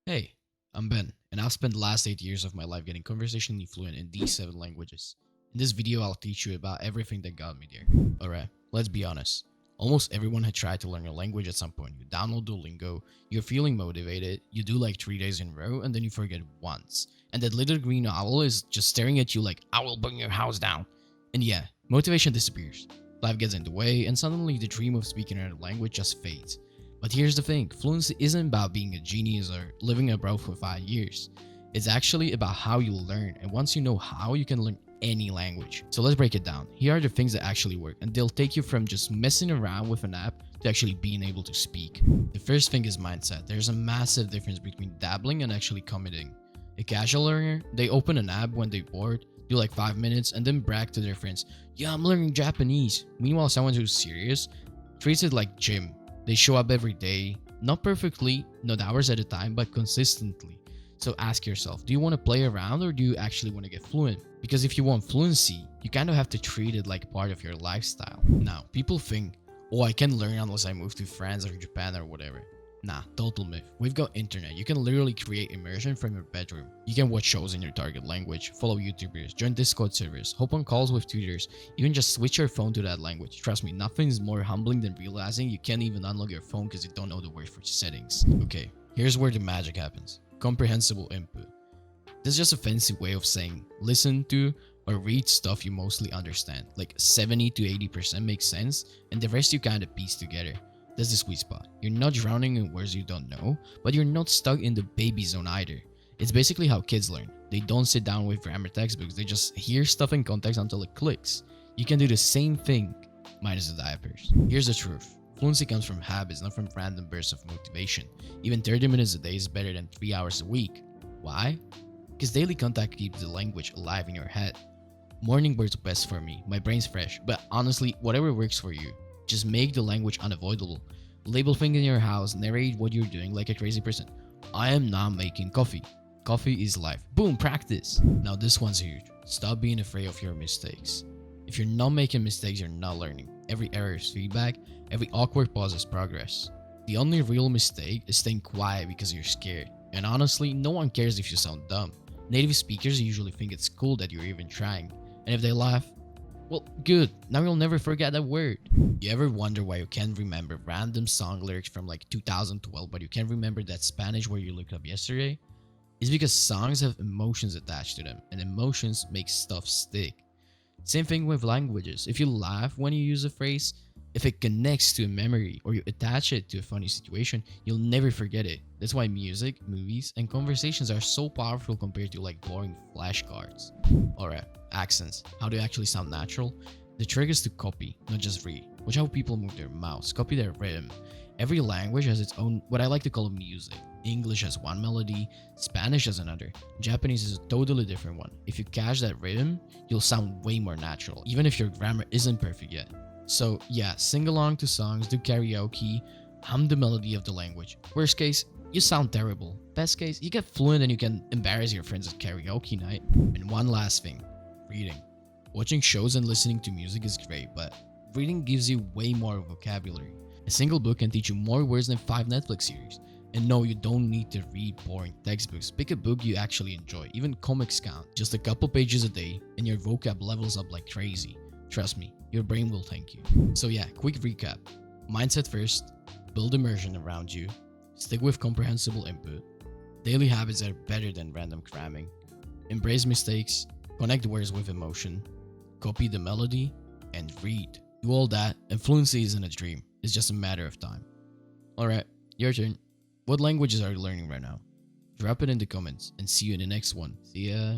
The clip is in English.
Hey, I'm Ben, and I've spent the last 8 years of my life getting conversationally fluent in these 7 languages. In this video, I'll teach you about everything that got me there. Alright, let's be honest. Almost everyone had tried to learn a language at some point. You download Duolingo, you're feeling motivated, you do like 3 days in a row, and then you forget once. And that little green owl is just staring at you like, I will burn your house down. And yeah, motivation disappears. Life gets in the way, and suddenly the dream of speaking another language just fades. But here's the thing, fluency isn't about being a genius or living abroad for 5 years. It's actually about how you learn, and once you know how, you can learn any language. So let's break it down. Here are the things that actually work, and they'll take you from just messing around with an app to actually being able to speak. The first thing is mindset. There's a massive difference between dabbling and actually committing. A casual learner, they open an app when they're bored, do like 5 minutes, and then brag to their friends, yeah, I'm learning Japanese. Meanwhile, someone who's serious treats it like gym. They show up every day, not perfectly, not hours at a time, but consistently. So ask yourself, do you want to play around or do you actually want to get fluent? Because if you want fluency, you kind of have to treat it like part of your lifestyle. Now, people think, oh, I can't learn unless I move to France or Japan or whatever. Nah, total myth. We've got internet. You can literally create immersion from your bedroom. You can watch shows in your target language, follow YouTubers, join Discord servers, hop on calls with tutors, even just switch your phone to that language. Trust me, nothing is more humbling than realizing you can't even unlock your phone because you don't know the word for settings. Okay, here's where the magic happens. Comprehensible input. This is just a fancy way of saying listen to or read stuff you mostly understand. Like 70 to 80% makes sense, and the rest you kind of piece together. That's the sweet spot. You're not drowning in words you don't know, but you're not stuck in the baby zone either. It's basically how kids learn. They don't sit down with grammar textbooks, they just hear stuff in context until it clicks. You can do the same thing, minus the diapers. Here's the truth. Fluency comes from habits, not from random bursts of motivation. Even 30 minutes a day is better than 3 hours a week. Why? Because daily contact keeps the language alive in your head. Morning works best for me, my brain's fresh, but honestly, whatever works for you. Just make the language unavoidable. Label things in your house, narrate what you're doing like a crazy person. I am not making coffee. Coffee is life. Boom, practice. Now this one's huge. Stop being afraid of your mistakes. If you're not making mistakes, you're not learning. Every error is feedback, every awkward pause is progress. The only real mistake is staying quiet because you're scared. And honestly, no one cares if you sound dumb. Native speakers usually think it's cool that you're even trying. And if they laugh, well, good. Now you'll never forget that word. You ever wonder why you can't remember random song lyrics from like 2012, but you can't remember that Spanish word you looked up yesterday? It's because songs have emotions attached to them, and emotions make stuff stick. Same thing with languages. If you laugh when you use a phrase, if it connects to a memory or you attach it to a funny situation, you'll never forget it. That's why music, movies, and conversations are so powerful compared to like boring flashcards. Alright, accents. How do you actually sound natural? The trick is to copy, not just read. Watch how people move their mouths, copy their rhythm. Every language has its own, what I like to call music. English has one melody, Spanish has another, Japanese is a totally different one. If you catch that rhythm, you'll sound way more natural, even if your grammar isn't perfect yet. So yeah, sing along to songs, do karaoke, hum the melody of the language. Worst case, you sound terrible. Best case, you get fluent and you can embarrass your friends at karaoke night. And one last thing, reading. Watching shows and listening to music is great, but reading gives you way more vocabulary. A single book can teach you more words than 5 Netflix series. And no, you don't need to read boring textbooks. Pick a book you actually enjoy. Even comics count. Just a couple pages a day and your vocab levels up like crazy. Trust me, your brain will thank you. So yeah, quick recap. Mindset first, build immersion around you, stick with comprehensible input, daily habits that are better than random cramming, embrace mistakes, connect words with emotion, copy the melody, and read. Do all that, and fluency isn't a dream, it's just a matter of time. Alright, your turn. What languages are you learning right now? Drop it in the comments and see you in the next one. See ya.